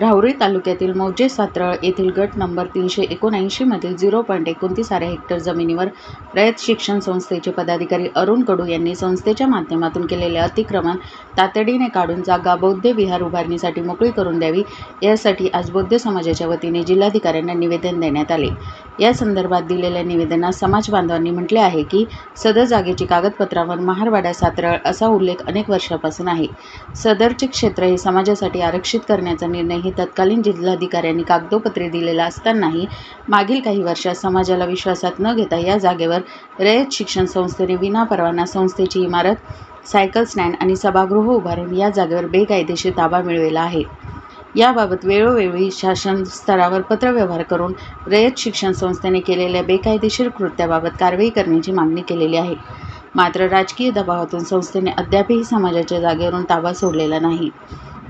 राहुरी तालुक्यातील मौजे सातरळ येथील गट नंबर 379 मधील 0.29 हेक्टर जमिनीवर रयत शिक्षण संस्थेचे पदाधिकारी अरुण कडू यांनी संस्थेच्या माध्यमातून केलेले अतिक्रमण तातडीने काढून जागा बौद्ध विहार उभारणीसाठी मोकळी करून द्यावी, यासाठी आज बौद्ध समाजाच्या वतीने जिल्हाधिकाऱ्यांना निवेदन देण्यात आले। या संदर्भात दिलेल्या निवेदनात समाज बांधवांनी म्हटले आहे की सदर जागेची कागदपत्रावर महारवाडा सातरळ असा उल्लेख अनेक वर्षापासून आहे। सदरचे क्षेत्र हे समाजासाठी आरक्षित करण्याचा निर्णय ही तत्कालीन जिल्हाधिकाऱ्यांनी कागदोपत्री दिलेला असतानाही मागील काही वर्षात समाजाला विश्वासात न घेता या जागेवर रयत शिक्षण संस्थेने विनापरवाना संस्थेची इमारत, सायकल स्टँड आणि सभागृह उभारून या जागेवर बेकायदेशीर ताबा मिळवला आहे। याबाबत वेळोवेळी शासन स्तरावर पत्रव्यवहार करून रयत शिक्षण संस्थेने केलेल्या बेकायदेशीर कृत्याबाबत कारवाई करण्याची मागणी केलेली आहे। मात्र राजकीय दबावातून संस्थेने अद्यापही समाजाच्या जागेवरून ताबा सोडलेला नाही।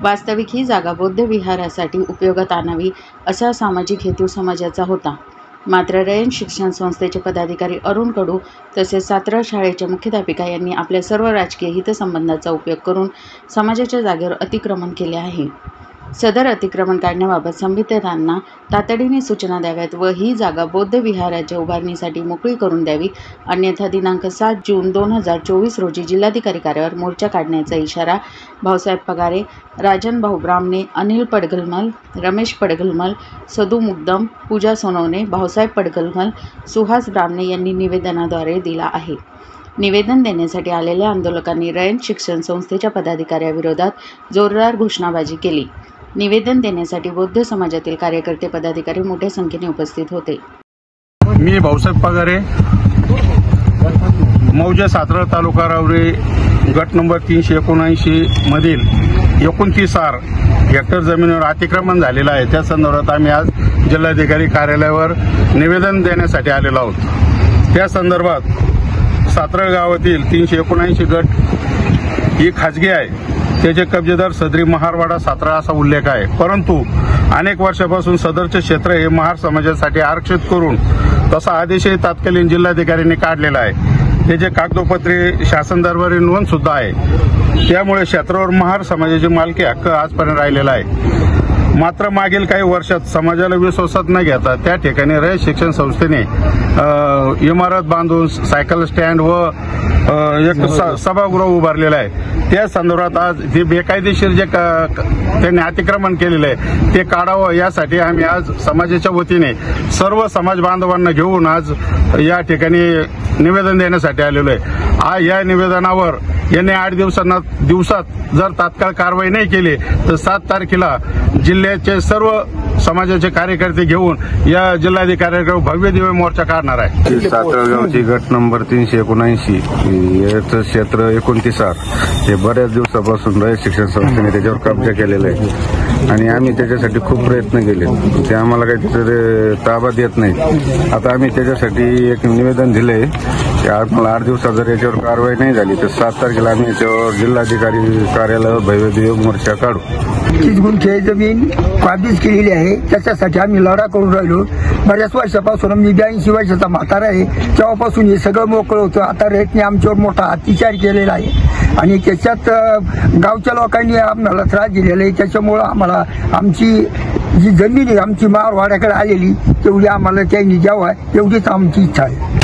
वास्तविक ही जागा बौद्ध विहारासाठी उपयोगात आणावी असा सामाजिक हेतू समाजाचा होता। मात्र रयत शिक्षण संस्थेचे पदाधिकारी अरुण कडू तसेच सातरळ शाळेच्या मुख्याध्यापिका यांनी आपल्या सर्व राजकीय हितसंबंधाचा उपयोग करून समाजाच्या जागेवर अतिक्रमण केले आहे। सदर अतिक्रमण काढण्याबाबत संबंधितांना तातडीने सूचना द्याव्यात व ही जागा बौद्ध विहाराच्या उभारणीसाठी मोकळी करून द्यावी, अन्यथा दिनांक 7 जून 2024 रोजी जिल्हाधिकारी कार्यालयावर मोर्चा काढण्याचा इशारा भाऊसाहेब पगारे, राजन भाऊ ब्राह्मणे, अनिल पडघलमल, रमेश पडघलमल, सदू मुकदम, पूजा सोनवणे, भाऊसाहेब पडघलमल, सुहास ब्राह्मणे यांनी निवेदनाद्वारे दिला आहे। निवेदन देण्यासाठी आलेल्या आंदोलकांनी रयत शिक्षण संस्थेच्या पदाधिकाऱ्याविरोधात जोरदार घोषणाबाजी केली। निवेदन देण्यासाठी बौद्ध समाजातील कार्यकर्ते पदाधिकारी मोठ्या संख्येने उपस्थित होते। मी भाऊसाहेब पगारे, मौजे सातरळ तालुका राहुरी गट नंबर 379 मधील 29 हेक्टर जमिनीवर अतिक्रमण झालेलं आहे। त्या संदर्भात आम्ही आज जिल्हाधिकारी कार्यालयावर निवेदन देण्यासाठी आलेलो आहोत। त्या संदर्भात सातरळ गावातील 379 गट ही खाजगी आहे, त्याचे कब्जेदार सदरी महारवाडा सातरळ असा उल्लेख आहे। परंतु अनेक वर्षापासून सदरचे क्षेत्र हे महार समाजासाठी आरक्षित करून तसा आदेशही तत्कालीन जिल्हाधिकाऱ्यांनी काढलेला आहे। त्याचे कागदोपत्री शासन दरबारी नोंद सुद्धा आहे। त्यामुळे क्षेत्रावर महार समाजाची मालकी हक्क आजपर्यंत राहिलेला आहे। मात्र मागील काही वर्षात समाजाला विश्वासात न घेता त्या ठिकाणी रयत शिक्षण संस्थेने इमारत बांधून सायकल स्टँड व एक सभागृह उभारलेलं आहे। त्या संदर्भात आज जे बेकायदेशीर जे त्यांनी अतिक्रमण केलेलं आहे ते काढावं, यासाठी आम्ही आज समाजाच्या वतीने सर्व समाज बांधवांना घेऊन आज या ठिकाणी निवेदन देण्यासाठी आलेलो आहे। या निवेदनावर यांनी 8 दिवसात जर तात्काळ कारवाई नाही केली तर 7 तारखेला जिल्ह्याचे सर्व समाजाचे कार्यकर्ते घेऊन या जिल्हाधिकाऱ्यांकडे भव्य दिव्य मोर्चा काढणार आहे। सातरळ गावची गट नंबर 379 याचं क्षेत्र 29 हे बऱ्याच दिवसापासून रयत शिक्षण संस्थेने त्याच्यावर कब्जा केलेला आहे आणि आम्ही त्याच्यासाठी खूप प्रयत्न केले, ते आम्हाला काही त्याच्यावर ताबा देत नाही। आता आम्ही त्याच्यासाठी एक निवेदन दिलंय की आम्हाला 8 दिवसात जर याच्यावर कारवाई नाही झाली तर 7 तारखेला आम्ही याच्यावर जिल्हाधिकारी कार्यालयावर भव्य दिव्य मोर्चा काढू। 30 गुंठे जमीन काबीज केलेली आहे, त्याच्यासाठी आम्ही लढा करून राहिलो। बऱ्याच वर्षापासून मी 82 वर्षाचा म्हातारा आहे, तेव्हापासून हे सगळं मोकळं होतं। आता रयतने आमच्यावर मोठा अत्याचार केलेला आहे आणि त्याच्यात गावच्या लोकांनी आम्हाला त्रास दिलेला आहे। त्याच्यामुळं आम्हाला आमची जी जमीन आहे आमची महारवाड्याकडे आलेली तेवढी आम्हाला त्यांनी द्यावा, एवढीच आमची इच्छा आहे।